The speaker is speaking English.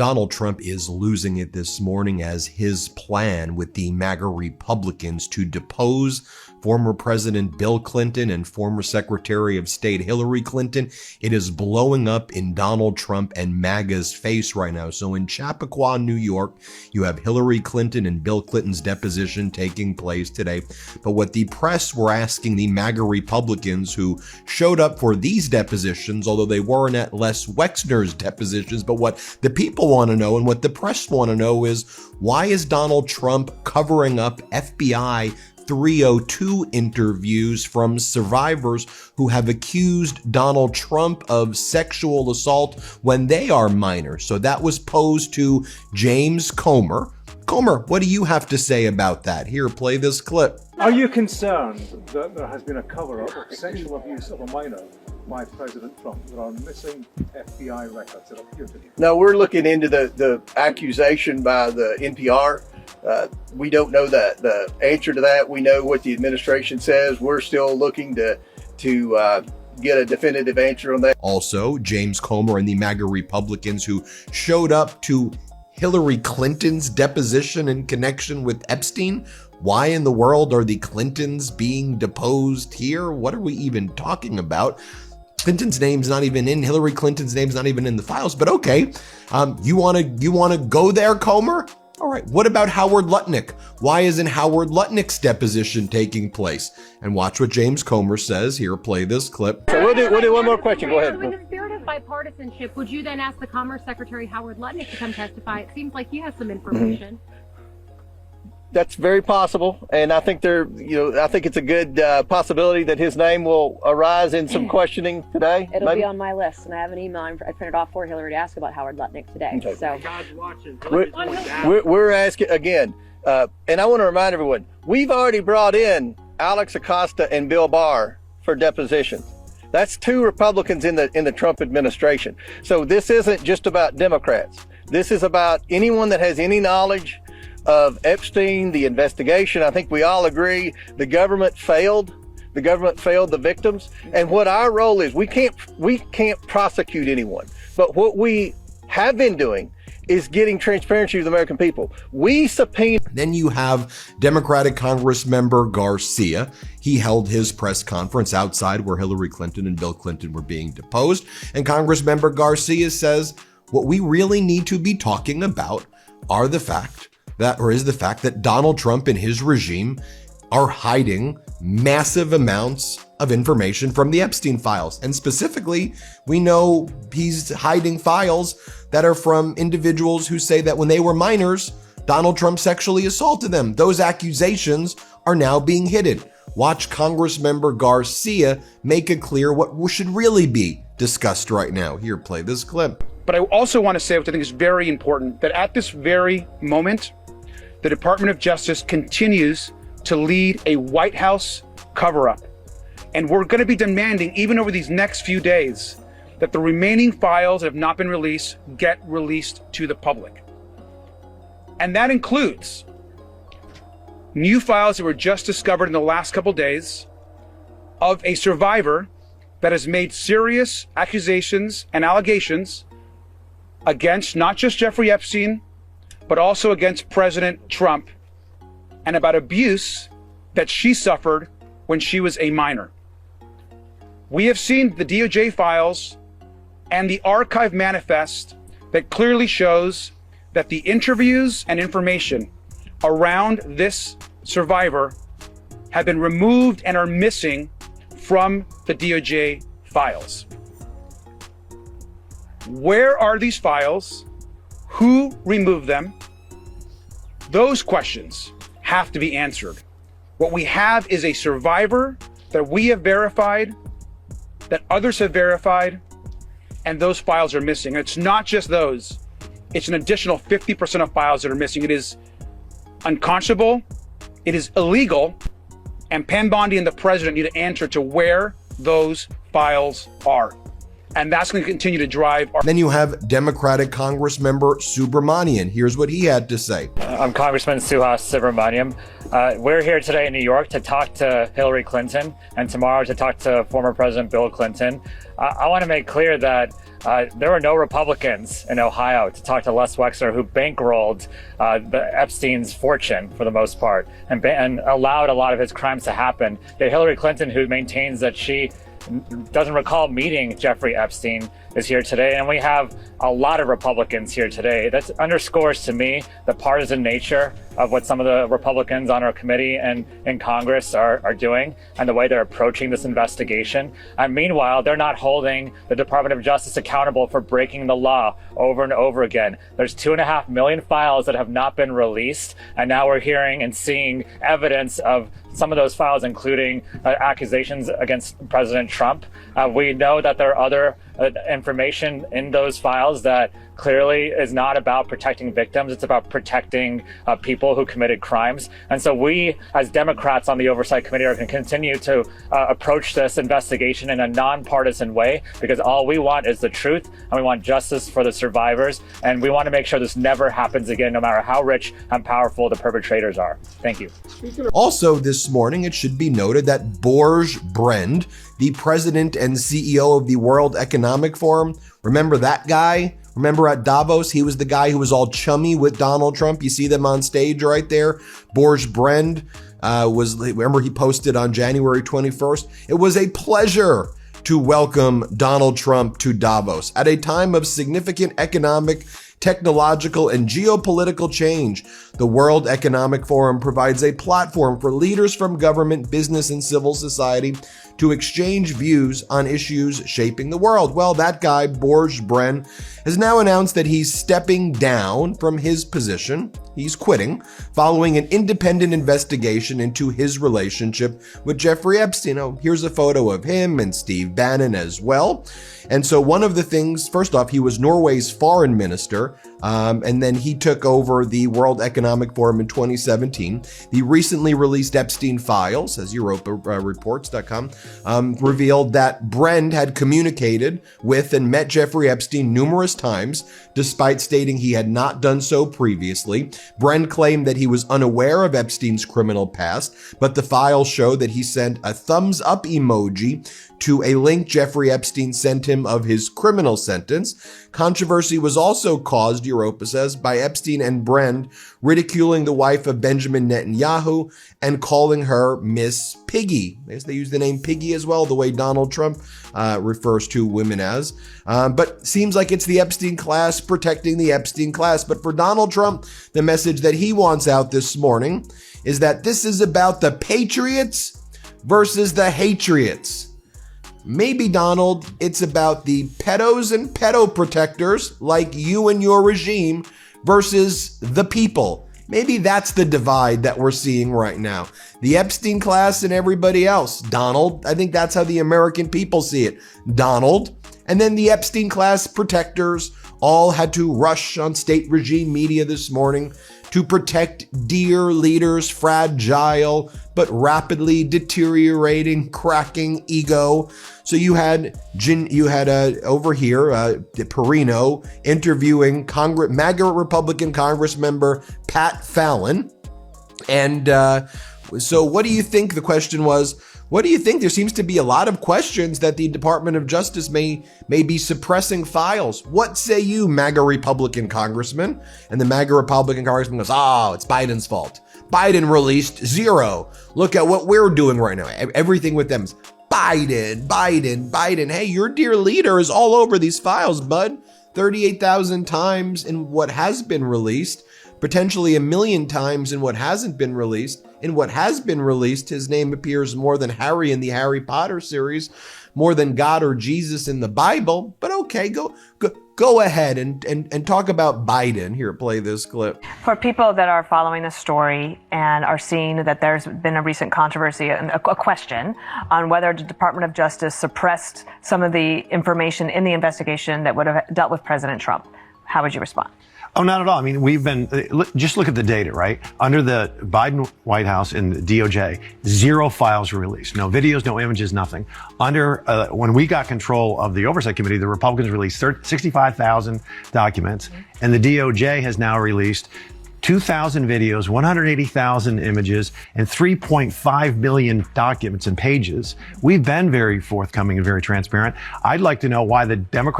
Donald Trump is losing it this morning as his plan with the MAGA Republicans to depose former President Bill Clinton and former Secretary of State Hillary Clinton, it is blowing up in Donald Trump and MAGA's face right now. So in Chappaqua, New York, you have Hillary Clinton and Bill Clinton's deposition taking place today. But what the press were asking the MAGA Republicans who showed up for these depositions, although they weren't at Les Wexner's depositions, but what the people want to know and what the press want to know is, why is Donald Trump covering up FBI 302 interviews from survivors who have accused Donald Trump of sexual assault when they are minors? So that was posed to James Comer. Comer, what do you have to say about that? Here, play this clip. Are you concerned that there has been a cover-up of sexual abuse of a minor by President Trump? There are missing FBI records that appear to be. No, we're looking into the accusation by the NPR. We don't know the answer to that. We know what the administration says. We're still looking to get a definitive answer on that. Also, James Comer and the MAGA Republicans who showed up to Hillary Clinton's deposition in connection with Epstein. Why in the world are the Clintons being deposed here? What are we even talking about? Clinton's name's not even in, Hillary Clinton's name's not even in the files, but okay. You wanna go there, Comer? All right, what about Howard Lutnick? Why isn't Howard Lutnick's deposition taking place? And watch what James Comer says. Here, play this clip. So we'll do one more question. Go ahead. In the spirit of bipartisanship, would you then ask the Commerce Secretary Howard Lutnick to come testify? It seems like he has some information. That's very possible, and I think I think it's a good possibility that his name will arise in some questioning today. It'll be on my list, and I have an email I printed off for Hillary to ask about Howard Lutnick today. Okay. So God's watching. We're asking again, and I want to remind everyone, we've already brought in Alex Acosta and Bill Barr for deposition. That's two Republicans in the Trump administration. So this isn't just about Democrats. This is about anyone that has any knowledge of Epstein, the investigation. I think we all agree the government failed. The government failed the victims. And what our role is, we can't prosecute anyone. But what we have been doing is getting transparency to the American people. We subpoena. Then you have Democratic Congressmember Garcia. He held his press conference outside where Hillary Clinton and Bill Clinton were being deposed. And Congressmember Garcia says, what we really need to be talking about is the fact that Donald Trump and his regime are hiding massive amounts of information from the Epstein files. And specifically, we know he's hiding files that are from individuals who say that when they were minors, Donald Trump sexually assaulted them. Those accusations are now being hidden. Watch Congressmember Garcia make it clear what should really be discussed right now. Here, play this clip. But I also want to say, which I think is very important, that at this very moment, the Department of Justice continues to lead a White House cover-up. And we're going to be demanding, even over these next few days, that the remaining files that have not been released get released to the public. And that includes new files that were just discovered in the last couple days of a survivor that has made serious accusations and allegations against not just Jeffrey Epstein, but also against President Trump, and about abuse that she suffered when she was a minor. We have seen the DOJ files and the archive manifest that clearly shows that the interviews and information around this survivor have been removed and are missing from the DOJ files. Where are these files? Who removed them? Those questions have to be answered. What we have is a survivor that we have verified, that others have verified, and those files are missing. And it's not just those, it's an additional 50% of files that are missing. It is unconscionable, it is illegal, and Pam Bondi and the president need to answer to where those files are. And that's going to continue to drive our. Then you have Democratic Congress member Subramanian. Here's what he had to say. I'm Congressman Suhas Subramaniam. We're here today in New York to talk to Hillary Clinton and tomorrow to talk to former President Bill Clinton. I want to make clear that there were no Republicans in Ohio to talk to Les Wexner, who bankrolled the Epstein's fortune for the most part and allowed a lot of his crimes to happen. Yet Hillary Clinton, who maintains that she doesn't recall meeting Jeffrey Epstein, is here today, and we have a lot of Republicans here today. That underscores to me the partisan nature of what some of the Republicans on our committee and in Congress are doing and the way they're approaching this investigation. And meanwhile, they're not holding the Department of Justice accountable for breaking the law over and over again. There's 2.5 million files that have not been released, and now we're hearing and seeing evidence of some of those files, including accusations against President Trump. We know that there are other information in those files that clearly is not about protecting victims. It's about protecting people who committed crimes. And so we, as Democrats on the Oversight Committee, are going to continue to approach this investigation in a nonpartisan way, because all we want is the truth, and we want justice for the survivors. And we want to make sure this never happens again, no matter how rich and powerful the perpetrators are. Thank you. Also this morning, it should be noted that Borge Brend, the president and CEO of the World Economic Forum, remember that guy? Remember at Davos, he was the guy who was all chummy with Donald Trump. You see them on stage right there. Borge Brend remember he posted on January 21st, "It was a pleasure to welcome Donald Trump to Davos at a time of significant economic, technological, and geopolitical change. The World Economic Forum provides a platform for leaders from government, business, and civil society to exchange views on issues shaping the world." Well, that guy, Borge Brend, has now announced that he's stepping down from his position. He's quitting following an independent investigation into his relationship with Jeffrey Epstein. Oh, here's a photo of him and Steve Bannon as well. And so one of the things, first off, he was Norway's foreign minister, and then he took over the World Economic Forum in 2017. The recently released Epstein files, as EuropaReports.com, revealed that Brend had communicated with and met Jeffrey Epstein numerous times, despite stating he had not done so previously. Brend claimed that he was unaware of Epstein's criminal past, but the files show that he sent a thumbs up emoji to a link Jeffrey Epstein sent him of his criminal sentence. Controversy was also caused, Europa says, by Epstein and Brend ridiculing the wife of Benjamin Netanyahu and calling her Miss Piggy. I guess they use the name Piggy as well, the way Donald Trump refers to women as. But seems like it's the Epstein class protecting the Epstein class. But for Donald Trump, the message that he wants out this morning is that this is about the patriots versus the hatriots. Maybe, Donald, it's about the pedos and pedo protectors like you and your regime versus the people. Maybe that's the divide that we're seeing right now. The Epstein class and everybody else. Donald, I think that's how the American people see it. Donald, and then the Epstein class protectors all had to rush on state regime media this morning to protect dear leaders' fragile but rapidly deteriorating, cracking ego. So you had over here Perino interviewing MAGA Republican Congress member Pat Fallon, and so what do you think? The question was, what do you think? There seems to be a lot of questions that the Department of Justice may be suppressing files. What say you, MAGA Republican Congressman? And the MAGA Republican Congressman goes, "Oh, it's Biden's fault. Biden released zero. Look at what we're doing right now. Everything with them is Biden. Hey, your dear leader is all over these files, bud. 38,000 times in what has been released, potentially 1 million times in what hasn't been released. In what has been released, his name appears more than Harry in the Harry Potter series, more than God or Jesus in the Bible. But okay, go ahead and talk about Biden. Here, play this clip. For people that are following this story and are seeing that there's been a recent controversy and a question on whether the Department of Justice suppressed some of the information in the investigation that would have dealt with President Trump. how would you respond? Oh, not at all. I mean, just look at the data, right? Under the Biden White House and the DOJ, 0 files were released. No videos, no images, nothing. When we got control of the Oversight Committee, the Republicans released 65,000 documents, and the DOJ has now released 2,000 videos, 180,000 images, and 3.5 million documents and pages. We've been very forthcoming and very transparent. I'd like to know why the Democrats